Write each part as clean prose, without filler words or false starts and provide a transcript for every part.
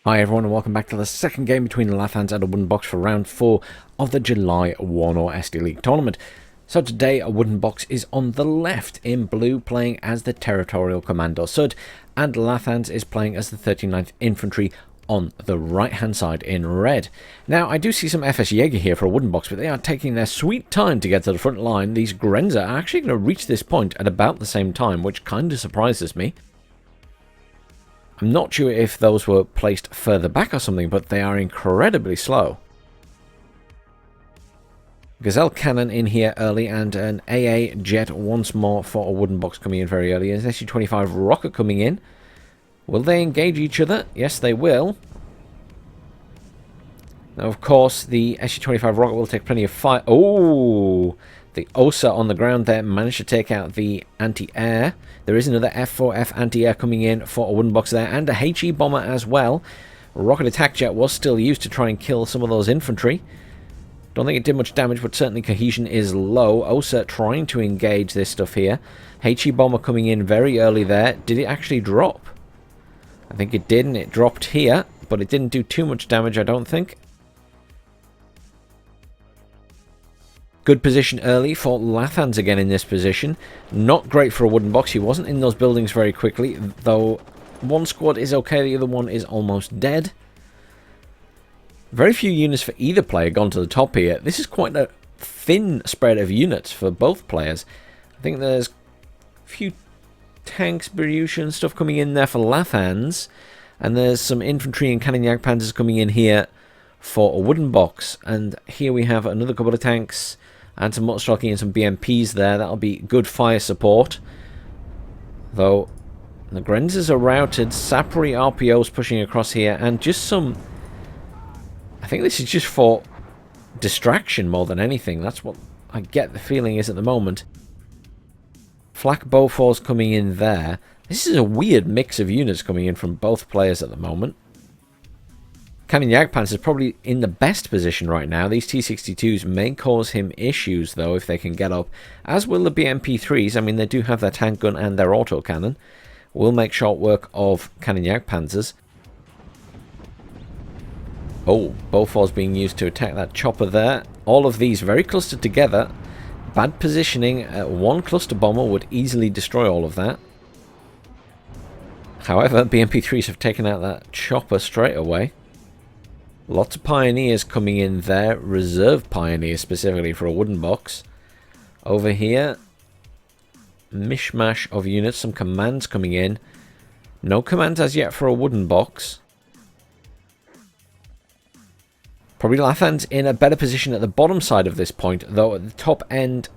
Hi everyone and welcome back to the second game between Lathans and Awoodenbox for round 4 of the July Warno SD League Tournament. So today Awoodenbox is on the left in blue, playing as the Territorial Commando Sud, and Lathans is playing as the 39th Infantry on the right hand side in red. Now I do see some FS Jaeger here for Awoodenbox, but they are taking their sweet time to get to the front line. These Grenzer are actually going to reach this point at about the same time, which kind of surprises me. I'm not sure if those were placed further back or something, but they are incredibly slow. Gazelle cannon in here early, and an AA jet once more for Awoodenbox coming in very early. An SU-25 rocket coming in. Will they engage each other? Yes, they will. Now, of course, the SU-25 rocket will take plenty of fire. Oh! The OSA on the ground there managed to take out the anti-air. There is another F4F anti-air coming in for Awoodenbox there, and a HE bomber as well. Rocket attack jet was still used to try and kill some of those infantry. Don't think it did much damage, but certainly cohesion is low. OSA trying to engage this stuff here. HE bomber coming in very early there. Did it actually drop? I think it did, and it dropped here, but it didn't do too much damage, I don't think. Good position early for Lathans again in this position. Not great for Awoodenbox. He wasn't in those buildings very quickly, though one squad is okay, the other one is almost dead. Very few units for either player gone to the top here. This is quite a thin spread of units for both players. I think there's a few tanks, Beryushin stuff coming in there for Lathans, and there's some infantry and cannon Jagdpanzers coming in here for Awoodenbox. And here we have another couple of tanks and some Motorstocky and some BMPs there. That'll be good fire support. Though the Grenzers are routed, Sapri RPOs pushing across here, and just some... I think this is just for distraction more than anything. That's what I get the feeling is at the moment. Flak Bofors coming in there. This is a weird mix of units coming in from both players at the moment. Cannon Jagdpanzer is probably in the best position right now. These T-62s may cause him issues, though, if they can get up. As will the BMP3s. I mean, they do have their tank gun and their autocannon. Will make short work of Cannon Jagdpanzers. Oh, Bofors being used to attack that chopper there. All of these very clustered together. Bad positioning. One cluster bomber would easily destroy all of that. However, BMP3s have taken out that chopper straight away. Lots of Pioneers coming in there. Reserve Pioneers specifically for Awoodenbox. Over here, mishmash of units. Some commands coming in. No commands as yet for Awoodenbox. Probably Lathans in a better position at the bottom side of this point, though at the top end,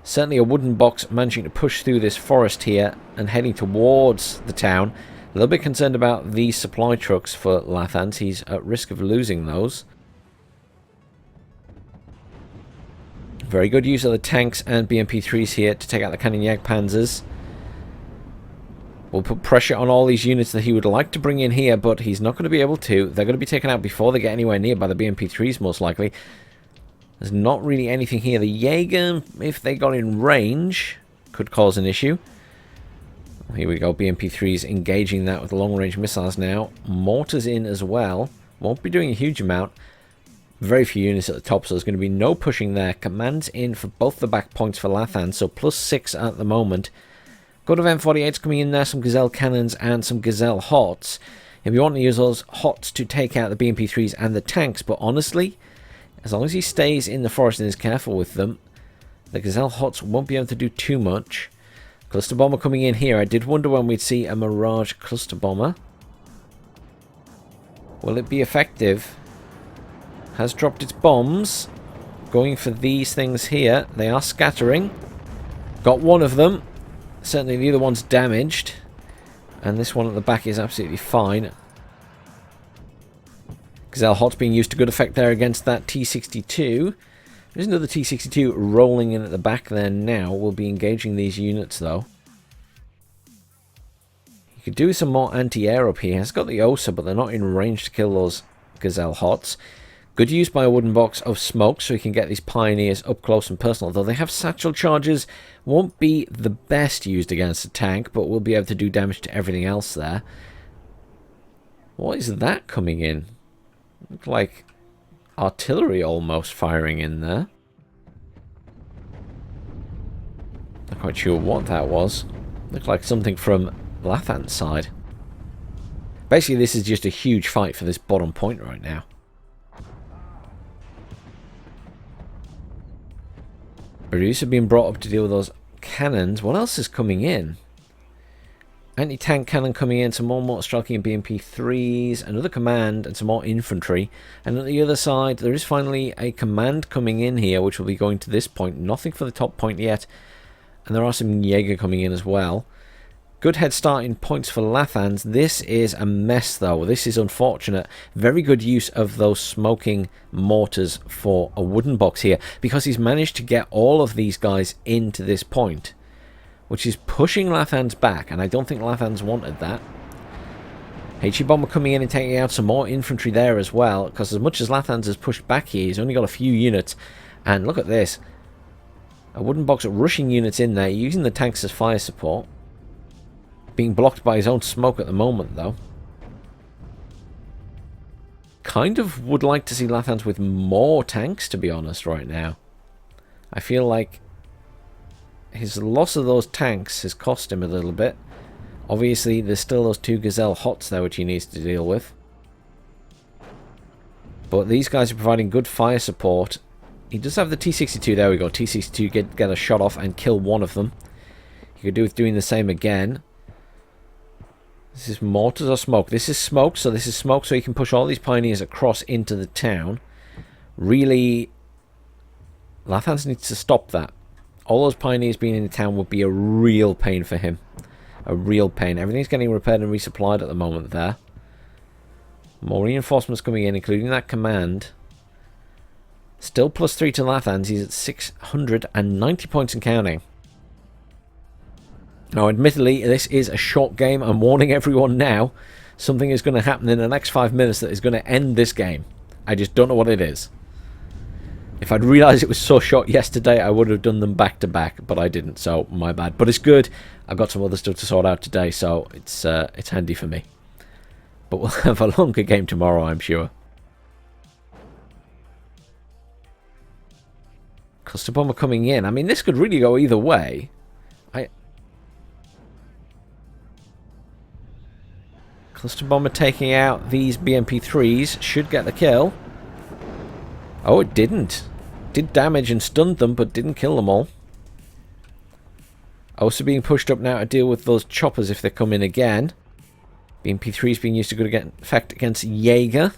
certainly Awoodenbox managing to push through this forest here and heading towards the town. A little bit concerned about these supply trucks for Lathans. He's at risk of losing those. Very good use of the tanks and BMP3s here to take out the Cannon Jagdpanzers. We'll put pressure on all these units that he would like to bring in here, but he's not going to be able to. They're going to be taken out before they get anywhere near by the BMP3s, most likely. There's not really anything here. The Jaeger, if they got in range, could cause an issue. Here we go, BMP3s engaging that with long-range missiles now. Mortars in as well. Won't be doing a huge amount. Very few units at the top, so there's going to be no pushing there. Commands in for both the back points for Lathans, so +6 at the moment. Good of M48s coming in there, some Gazelle cannons and some Gazelle HOTs. If you want to use those HOTs to take out the BMP3s and the tanks, but honestly, as long as he stays in the forest and is careful with them, the Gazelle HOTs won't be able to do too much. Cluster bomber coming in here. I did wonder when we'd see a Mirage cluster bomber. Will it be effective? Has dropped its bombs. Going for these things here. They are scattering. Got one of them. Certainly the other one's damaged. And this one at the back is absolutely fine. Gazelle HOT's being used to good effect there against that T-62. There's another T-62 rolling in at the back there now. We'll be engaging these units, though. You could do some more anti-air up here. It's got the OSA, but they're not in range to kill those Gazelle HOTs. Good use by Awoodenbox of smoke, so we can get these Pioneers up close and personal. Though they have satchel charges, won't be the best used against a tank, but we'll be able to do damage to everything else there. What is that coming in? Looked like artillery almost firing in there. Not quite sure what that was. Looked like something from Lathans' side. Basically, this is just a huge fight for this bottom point right now. Reduce have been brought up to deal with those cannons. What else is coming in? Anti-tank cannon coming in, some more mortar striking and BMP3s, another command and some more infantry. And at the other side, there is finally a command coming in here, which will be going to this point. Nothing for the top point yet. And there are some Jaeger coming in as well. Good head start in points for Lathans. This is a mess, though. This is unfortunate. Very good use of those smoking mortars for Awoodenbox here, because he's managed to get all of these guys into this point, which is pushing Lathans back, and I don't think Lathans wanted that. HE Bomber coming in and taking out some more infantry there as well, because as much as Lathans has pushed back here, he's only got a few units. And look at this. Awoodenbox rushing units in there, using the tanks as fire support. Being blocked by his own smoke at the moment, though. Kind of would like to see Lathans with more tanks, to be honest, right now. I feel like his loss of those tanks has cost him a little bit. Obviously, there's still those 2 Gazelle Hots there, which he needs to deal with. But these guys are providing good fire support. He does have the T-62. There we go. T-62 get a shot off and kill one of them. He could do with doing the same again. This is mortars or smoke? This is smoke, so this is smoke, so he can push all these pioneers across into the town. Really, Lathans needs to stop that. All those pioneers being in the town would be a real pain for him. A real pain. Everything's getting repaired and resupplied at the moment there. More reinforcements coming in, including that command. Still +3 to Lathans. He's at 690 points and counting. Now, admittedly, this is a short game. I'm warning everyone now. Something is going to happen in the next 5 minutes that is going to end this game. I just don't know what it is. If I'd realised it was so short yesterday, I would have done them back to back, but I didn't, so my bad. But it's good. I've got some other stuff to sort out today, so it's handy for me. But we'll have a longer game tomorrow, I'm sure. Cluster Bomber coming in. I mean, this could really go either way. Cluster Bomber taking out these BMP3s should get the kill. Oh, it didn't. Did damage and stunned them, but didn't kill them all. Also being pushed up now to deal with those choppers if they come in again. BMP3s being used to good effect against Jaeger.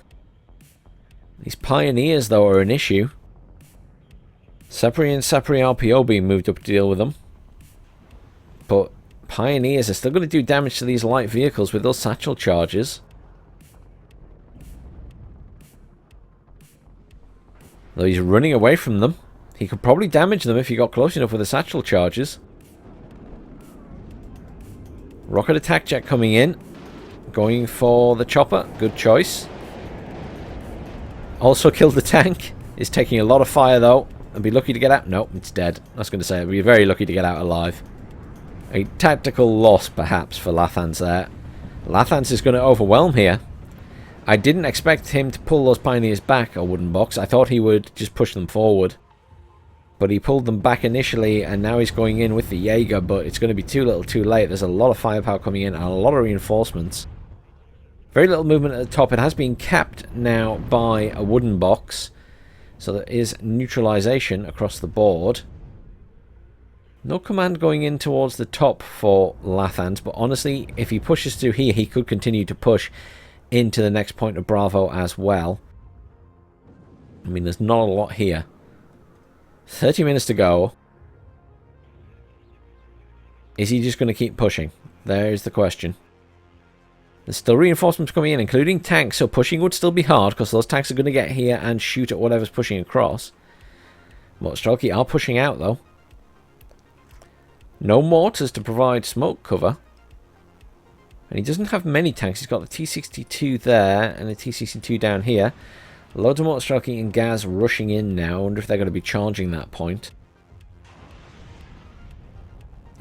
These pioneers, though, are an issue. Sapri and Sapri RPO being moved up to deal with them. But pioneers are still going to do damage to these light vehicles with those satchel charges. Though he's running away from them. He could probably damage them if he got close enough with the satchel charges. Rocket attack jet coming in. Going for the chopper. Good choice. Also killed the tank. Is taking a lot of fire though. And be lucky to get out. Nope, it's dead. I was going to say, be very lucky to get out alive. A tactical loss, perhaps, for Lathans there. Lathans is going to overwhelm here. I didn't expect him to pull those pioneers back, Awoodenbox. I thought he would just push them forward. But he pulled them back initially, and now he's going in with the Jaeger, but it's going to be too little too late. There's a lot of firepower coming in, and a lot of reinforcements. Very little movement at the top. It has been capped now by Awoodenbox. So there is neutralization across the board. No command going in towards the top for Lathans, but honestly, if he pushes through here, he could continue to push into the next point of Bravo as well. I mean, there's not a lot here. 30 minutes to go. Is he just going to keep pushing? There's the question. There's still reinforcements coming in, including tanks, so pushing would still be hard, because those tanks are going to get here and shoot at whatever's pushing across. Motorstrelki are pushing out, though. No mortars to provide smoke cover. And he doesn't have many tanks. He's got the T-62 there and the T-62 down here. Loads of Motorstrelki and Gaz rushing in now. I wonder if they're going to be charging that point.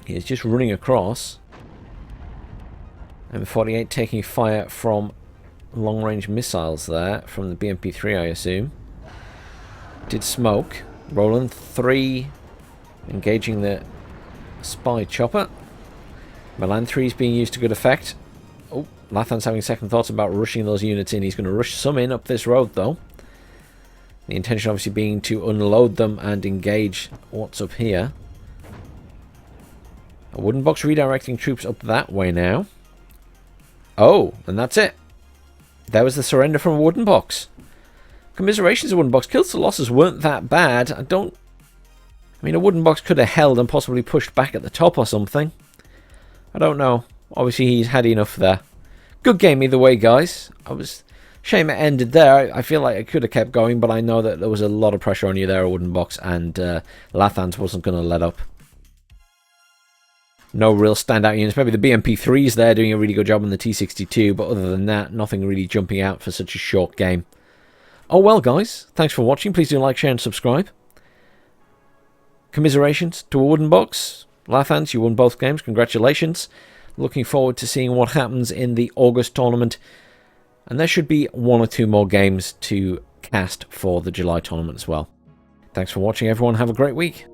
He's just running across. M48 taking fire from long-range missiles there from the BMP3, I assume. Did smoke. Roland 3 engaging the spy chopper. Milan 3 is being used to good effect. Oh, Lathan's having second thoughts about rushing those units in. He's going to rush some in up this road, though. The intention obviously being to unload them and engage what's up here. Awoodenbox redirecting troops up that way now. Oh, and that's it. There was the surrender from Awoodenbox. Commiserations, Awoodenbox. Kills to losses weren't that bad. I mean, Awoodenbox could have held and possibly pushed back at the top or something. I don't know. Obviously, he's had enough there. Good game either way, guys. Shame it ended there. I feel like I could have kept going, but I know that there was a lot of pressure on you there, Awoodenbox, and Lathans wasn't going to let up. No real standout units. Maybe the BMP3's there doing a really good job on the T62, but other than that, nothing really jumping out for such a short game. Oh well, guys. Thanks for watching. Please do like, share, and subscribe. Commiserations to Awoodenbox. Lathans, you won both games. Congratulations. Looking forward to seeing what happens in the August tournament. And there should be 1 or 2 more games to cast for the July tournament as well. Thanks for watching, everyone. Have a great week.